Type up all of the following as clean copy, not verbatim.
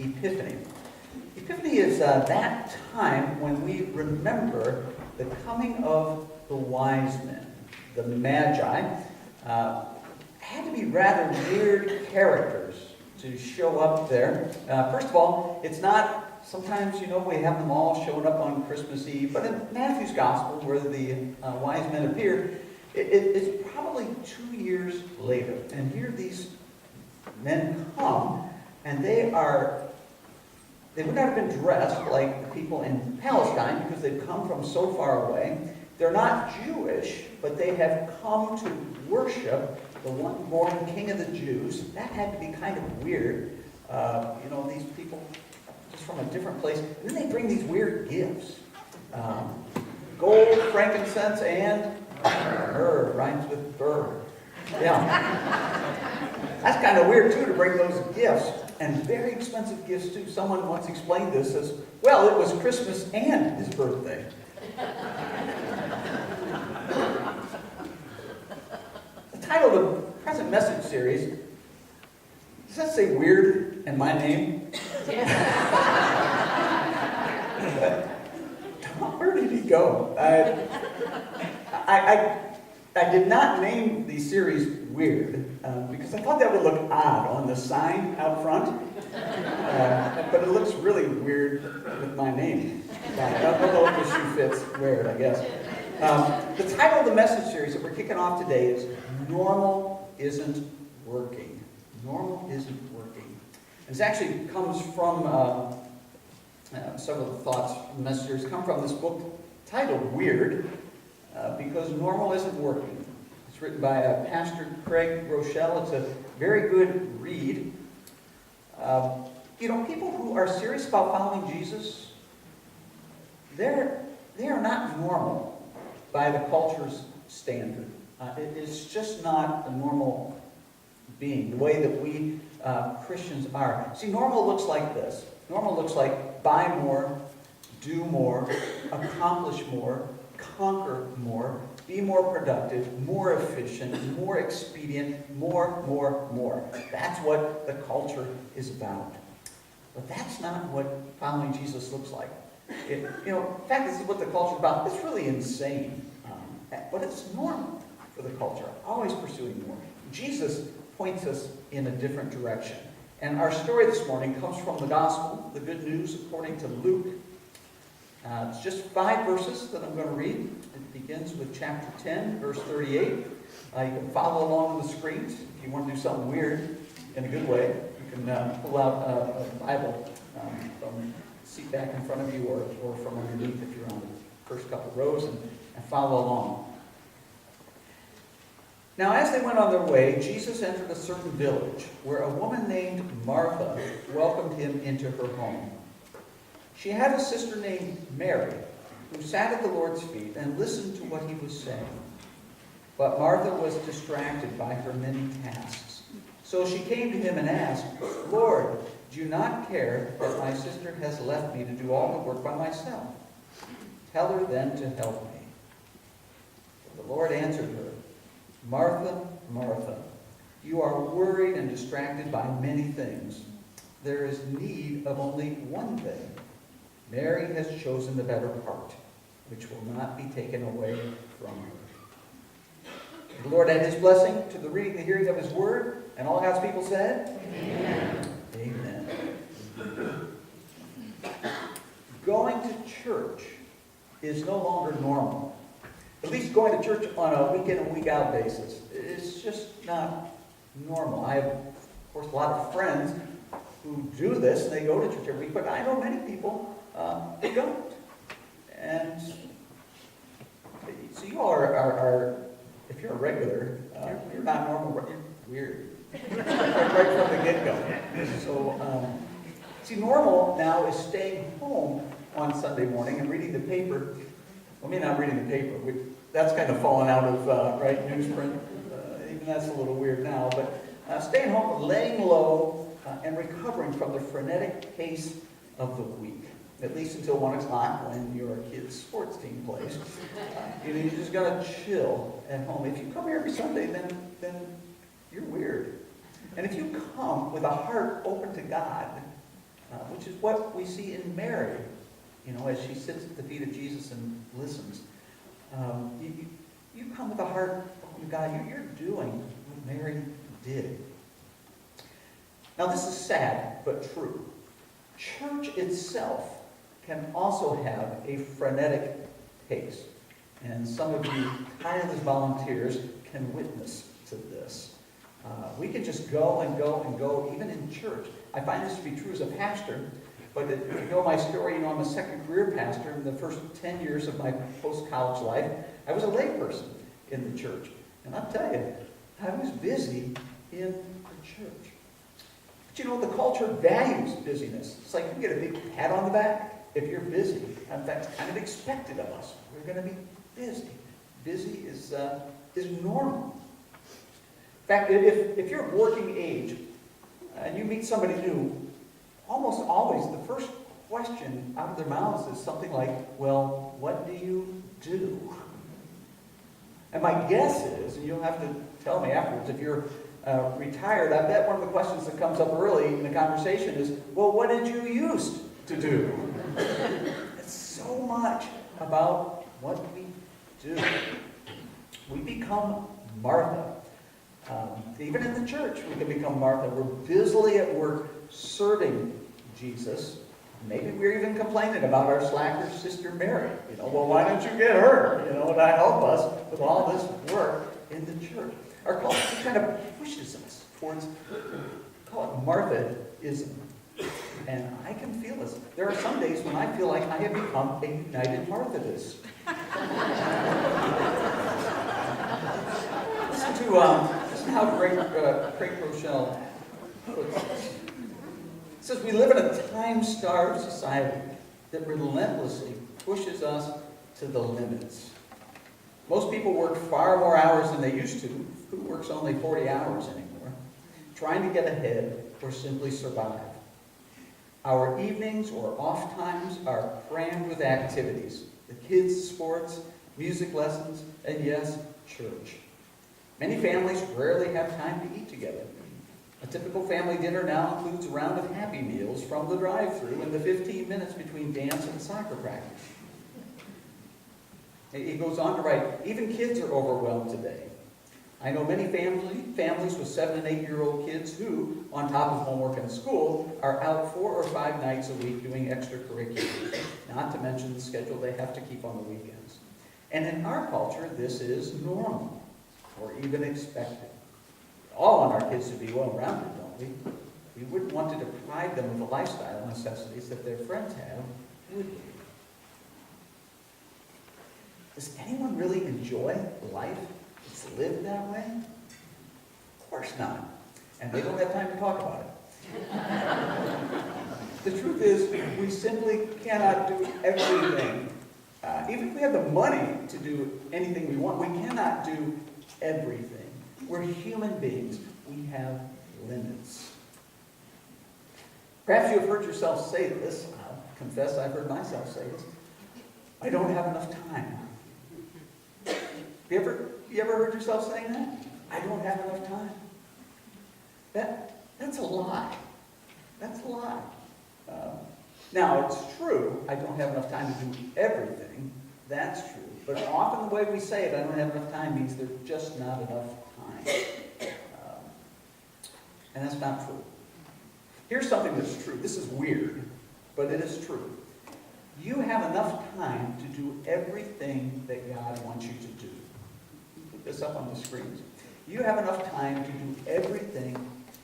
Epiphany. Epiphany is that time when we remember the coming of the wise men, the Magi. Had to be rather weird characters to show up there. First of all, it's not, sometimes, we have them all showing up on Christmas Eve, but in Matthew's Gospel, where the wise men appear, it's probably 2 years later. And here these men come, and they would not have been dressed like the people in Palestine because they've come from so far away. They're not Jewish, but they have come to worship the one born King of the Jews. That had to be kind of weird. These people just from a different place. And then they bring these weird gifts. Gold, frankincense, and myrrh. Rhymes with burr. Yeah. That's kind of weird, too, to bring those gifts. And very expensive gifts, too. Someone once explained this as, well, it was Christmas and his birthday. The title of the present message series, does that say weird and my name? Where did he go? I did not name the series weird because I thought that would look odd on the sign out front. But it looks really weird with my name. I don't know if the shoe fits weird, I guess. The title of the message series that we're kicking off today is Normal Isn't Working. Normal Isn't Working. This actually comes from several of the thoughts from the message series come from this book titled Weird, because normal isn't working. It's written by Pastor Craig Rochelle. It's a very good read. People who are serious about following Jesus, they are not normal by the culture's standard. It's just not a normal being, the way that we Christians are. See, normal looks like this. Normal looks like buy more, do more, accomplish more, conquer more, be more productive, more efficient, more expedient, more. That's what the culture is about. But that's not what following Jesus looks like. In fact, this is what the culture is about. It's really insane. But it's normal for the culture, always pursuing more. Jesus points us in a different direction. And our story this morning comes from the Gospel, the Good News according to Luke. It's just 5 verses that I'm going to read. It begins with chapter 10, verse 38. You can follow along on the screens. If you want to do something weird in a good way, you can pull out a Bible from the seat back in front of you or from underneath if you're on the first couple rows and follow along. Now, as they went on their way, Jesus entered a certain village where a woman named Martha welcomed him into her home. She had a sister named Mary, who sat at the Lord's feet and listened to what he was saying. But Martha was distracted by her many tasks. So she came to him and asked, "Lord, do you not care that my sister has left me to do all the work by myself? Tell her then to help me." The Lord answered her, "Martha, Martha, you are worried and distracted by many things. There is need of only one thing. Mary has chosen the better part, which will not be taken away from her." The Lord add his blessing to the reading and the hearing of his word, and all God's people said, Amen. Amen. Going to church is no longer normal. At least going to church on a week in and week out basis. It's just not normal. I have, of course, a lot of friends who do this, and they go to church every week, but I know many people they don't. And so you all are if you're a regular, you're not normal, you're weird. right from the get-go. So, see, normal now is staying home on Sunday morning and reading the paper. Well, me not reading the paper. That's kind of fallen out of newsprint. Even that's a little weird now. But staying home, laying low, and recovering from the frenetic pace of the week. At least until 1 o'clock when your kid's sports team plays. You're just going to chill at home. If you come here every Sunday, then you're weird. And if you come with a heart open to God, which is what we see in Mary, as she sits at the feet of Jesus and listens. You come with a heart, oh God, you're doing what Mary did. Now this is sad, but true. Church itself can also have a frenetic pace. And some of you tireless volunteers can witness to this. We can just go and go and go, even in church. I find this to be true as a pastor, but if you know my story, I'm a second career pastor. In the first 10 years of my post-college life, I was a layperson in the church. And I'll tell you, I was busy in the church. But the culture values busyness. It's like you get a big pat on the back if you're busy. In fact, it's kind of expected of us. We're going to be busy. Busy is normal. In fact, if you're of working age and you meet somebody new, almost always the first question out of their mouths is something like, well, what do you do? And my guess is, and you'll have to tell me afterwards, if you're retired, I bet one of the questions that comes up early in the conversation is, well, what did you used to do? It's so much about what we do. We become Martha. Even in the church, we can become Martha. We're busily at work serving Jesus. Maybe we're even complaining about our slacker sister Mary. Well, why don't you get her? And help us with all this work in the church. Our culture kind of pushes us towards, call it Martha-ism. And I can feel this. There are some days when I feel like I have become a united Methodist. Listen to how Craig Rochelle puts this. It says, we live in a time-starved society that relentlessly pushes us to the limits. Most people work far more hours than they used to. Who works only 40 hours anymore? Trying to get ahead or simply survive. Our evenings or off times are crammed with activities. The kids' sports, music lessons, and yes, church. Many families rarely have time to eat together. A typical family dinner now includes a round of Happy Meals from the drive-thru and the 15 minutes between dance and soccer practice. He goes on to write, even kids are overwhelmed today. I know many families with 7- and 8-year-old kids who, on top of homework and school, are out 4 or 5 nights a week doing extracurriculars, not to mention the schedule they have to keep on the weekends. And in our culture, this is normal, or even expected. We all want our kids to be well-rounded, don't we? We wouldn't want to deprive them of the lifestyle necessities that their friends have, would we? Does anyone really enjoy life that's lived that way? Of course not. And they don't have time to talk about it. The truth is, we simply cannot do everything. Even if we have the money to do anything we want, we cannot do everything. We're human beings. We have limits. Perhaps you have heard yourself say this. I'll confess I've heard myself say this. I don't have enough time. You ever heard yourself saying that? I don't have enough time. That's a lie. That's a lie. Now, it's true, I don't have enough time to do everything. That's true. But often the way we say it, I don't have enough time, means there's just not enough time. And that's not true. Here's something that's true. This is weird, but it is true. You have enough time to do everything that God wants you to do. Put this up on the screens. You have enough time to do everything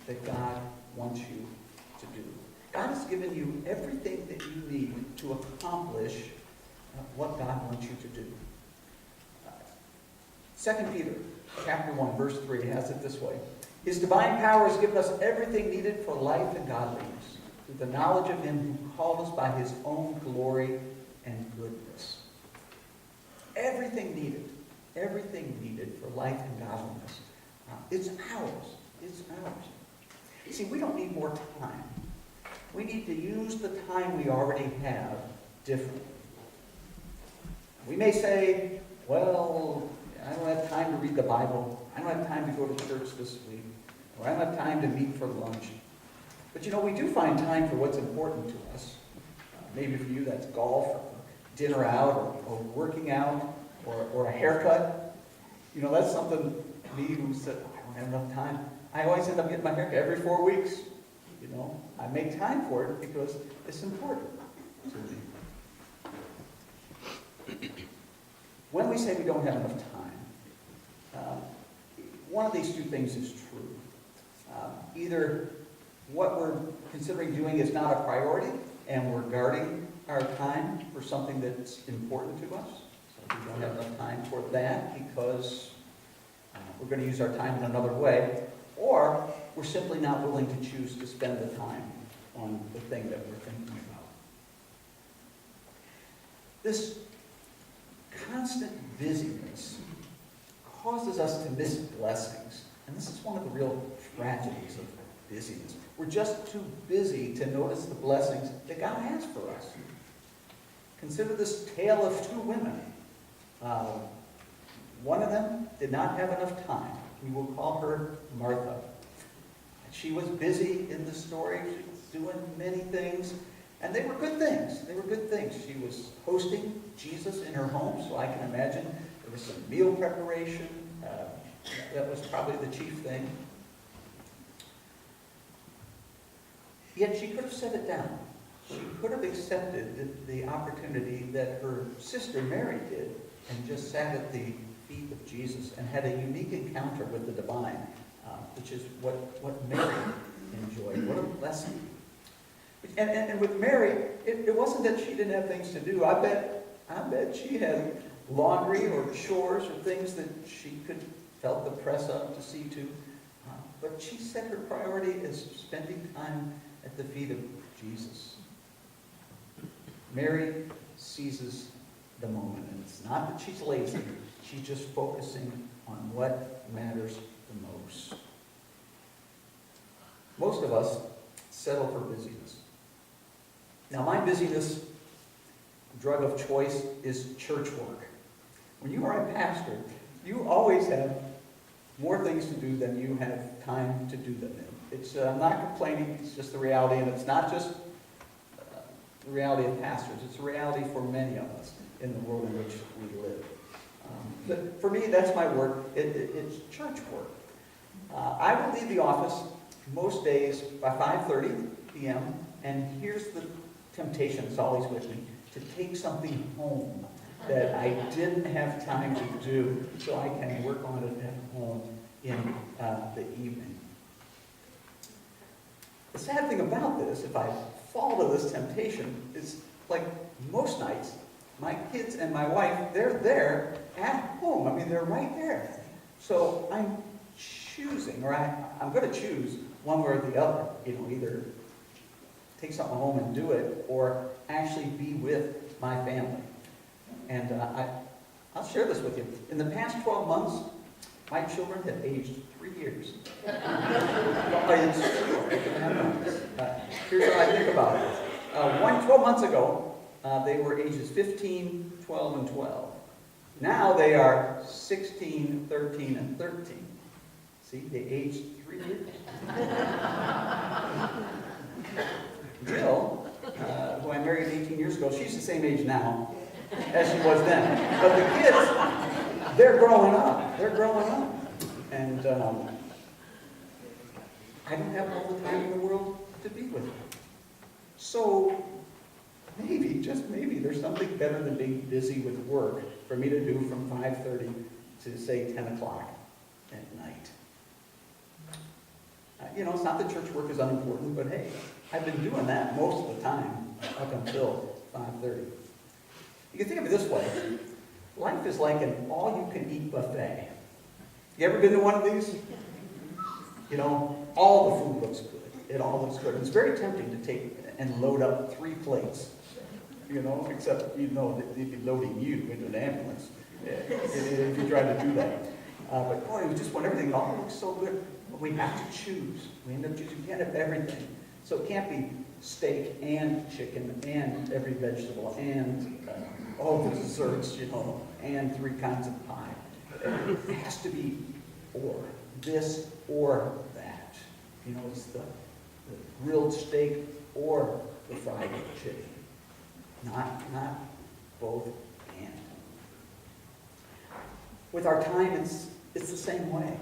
that God wants you to do. God has given you everything that you need to accomplish what God wants you to do. 2 Peter chapter 1, verse 3 has it this way. His divine power has given us everything needed for life and godliness, through the knowledge of him who called us by his own glory and goodness. Everything needed for life and godliness. It's ours. It's ours. You see, we don't need more time. We need to use the time we already have differently. We may say, well, I don't have time to read the Bible. I don't have time to go to church this week. Or I don't have time to meet for lunch. But we do find time for what's important to us. Maybe for you that's golf, or dinner out, or working out, or a haircut. That's something, me who said, I don't have enough time. I always end up getting my haircut every 4 weeks. I make time for it because it's important to me. When we say we don't have enough time, one of these two things is true. Either what we're considering doing is not a priority, and we're guarding our time for something that's important to us. So we don't have enough time for that because we're going to use our time in another way, or we're simply not willing to choose to spend the time on the thing that we're thinking about. This constant busyness causes us to miss blessings. And this is one of the real tragedies of busyness. We're just too busy to notice the blessings that God has for us. Consider this tale of two women. One of them did not have enough time. We will call her Martha. She was busy in the story. She was doing many things. And they were good things. They were good things. She was hosting Jesus in her home, so I can imagine there was some meal preparation. That was probably the chief thing. Yet she could have set it down. She could have accepted the opportunity that her sister Mary did and just sat at the feet of Jesus and had a unique encounter with the divine, which is what Mary enjoyed. What a blessing. And with Mary, it wasn't that she didn't have things to do. I bet she had laundry or chores or things that she felt the press up to see to. But she set her priority as spending time at the feet of Jesus. Mary seizes the moment, and it's not that she's lazy. She's just focusing on what matters the most. Most of us settle for busyness. Now, my busyness drug of choice is church work. When you are a pastor, you always have more things to do than you have time to do them in. I'm not complaining, it's just the reality, and it's not just the reality of pastors, it's a reality for many of us in the world in which we live. But for me, that's my work. It's church work. I will leave the office most days by 5:30 p.m., and here's the temptation that's always with me, to take something home that I didn't have time to do so I can work on it at home in the evening. The sad thing about this, if I fall to this temptation, is like most nights, my kids and my wife, they're there at home. I mean, they're right there. So I'm choosing, or I'm going to choose one way or the other. Either take something home and do it, or actually be with my family. And I'll share this with you. In the past 12 months, my children have aged 3 years. It's true. Here's how I think about it. 12 months ago, they were ages 15, 12, and 12. Now they are 16, 13, and 13. See, they aged 3 years. Jill, who I married 18 years ago, she's the same age now as she was then. But the kids, they're growing up. They're growing up. And I don't have all the time in the world to be with them. So maybe, just maybe, there's something better than being busy with work for me to do from 5:30 to, say, 10 o'clock at night. It's not that church work is unimportant, but hey, I've been doing that most of the time up until 5:30. You can think of it this way. Life is like an all-you-can-eat buffet. You ever been to one of these? All the food looks good. It all looks good. It's very tempting to take and load up 3 plates, except that they'd be loading you into an ambulance if you tried to do that. But boy, we just want everything. It all looks so good. But we have to choose. We end up choosing. We can't have everything. So it can't be steak and chicken and every vegetable and all the desserts, and 3 kinds of pie. It has to be or this or that. It's the the grilled steak or the fried chicken. Not both and. With our time, it's the same way.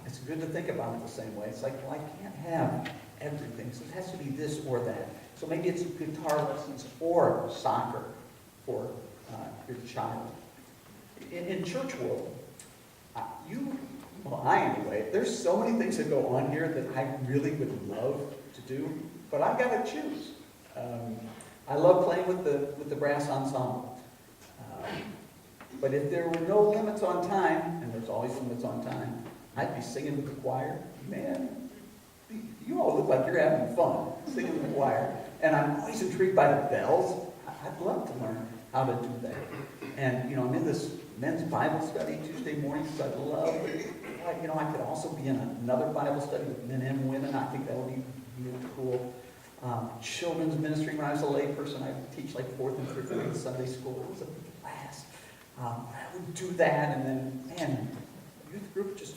It's good to think about it the same way. It's like, well, I can't have everything, so it has to be this or that. So maybe it's guitar lessons or soccer for your child. In church world, I anyway, there's so many things that go on here that I really would love to do, but I've got to choose. I love playing with the brass ensemble. But if there were no limits on time, and there's always limits on time, I'd be singing with the choir. Man, you all look like you're having fun singing with the choir. And I'm always intrigued by the bells. I'd love to learn how to do that. And, I'm in this men's Bible study Tuesday mornings. I love it. I could also be in another Bible study with men and women. I think that would be really cool. Children's ministry. When I was a lay person, I would teach like 4th and 5th grade Sunday school. It was a blast. I would do that, and then, man, youth group just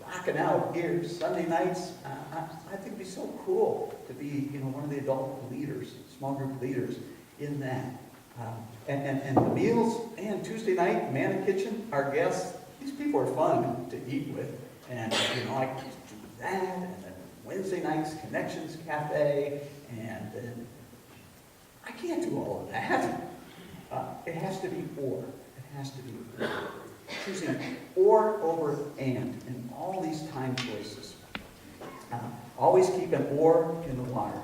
rocking out here Sunday nights. I think it'd be so cool to be, one of the adult leaders, small group leaders in that. And the meals, and Tuesday night, Man in Kitchen, our guests, these people are fun to eat with. And, I could do that, and then Wednesday nights, Connections Cafe, and then I can't do all of that. It has to be or. It has to be or. Choosing or over and in all these time choices. Always keep an or in the water.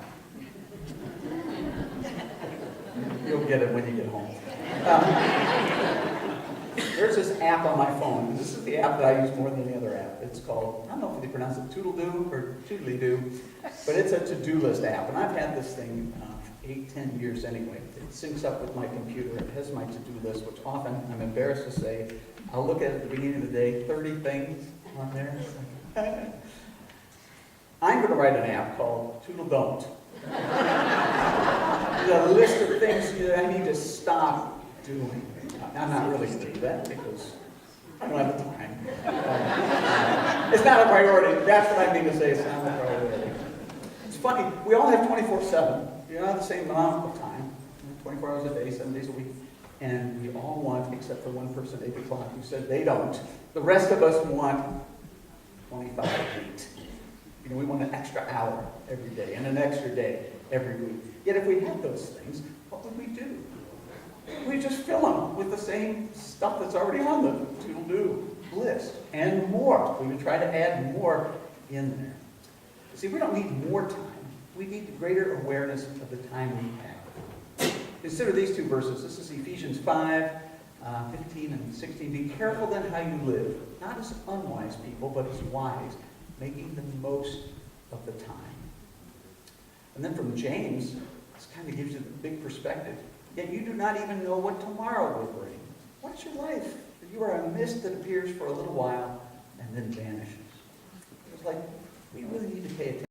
You'll get it when you get home. There's this app on my phone. This is the app that I use more than any other app. It's called, I don't know if they pronounce it Toodle-Doo or Toodly-Doo, but it's a to-do list app. And I've had this thing 8-10 years anyway. It syncs up with my computer. It has my to-do list, which often, I'm embarrassed to say, I'll look at the beginning of the day, 30 things on there. I'm going to write an app called Toodle-Don't. The list of things that I need to stop doing. I'm not really going to do that because I don't have the time. It's not a priority. That's what I mean to say. It's not a priority. It's funny. We all have 24/7. You don't have the same amount of time. 24 hours a day, 7 days a week. And we all want, except for one person at 8 o'clock who said they don't. The rest of us want 25/8. We want an extra hour every day and an extra day every week. Yet if we had those things, what would we do? We just fill them with the same stuff that's already on the to-do list and more. We would try to add more in there. See, we don't need more time. We need greater awareness of the time we have. Consider these two verses. This is Ephesians 5, 15 and 16. Be careful then how you live, not as unwise people, but as wise, making the most of the time. And then from James, this kind of gives you the big perspective. Yet you do not even know what tomorrow will bring. What's your life? You are a mist that appears for a little while and then vanishes. It's like we really need to pay attention.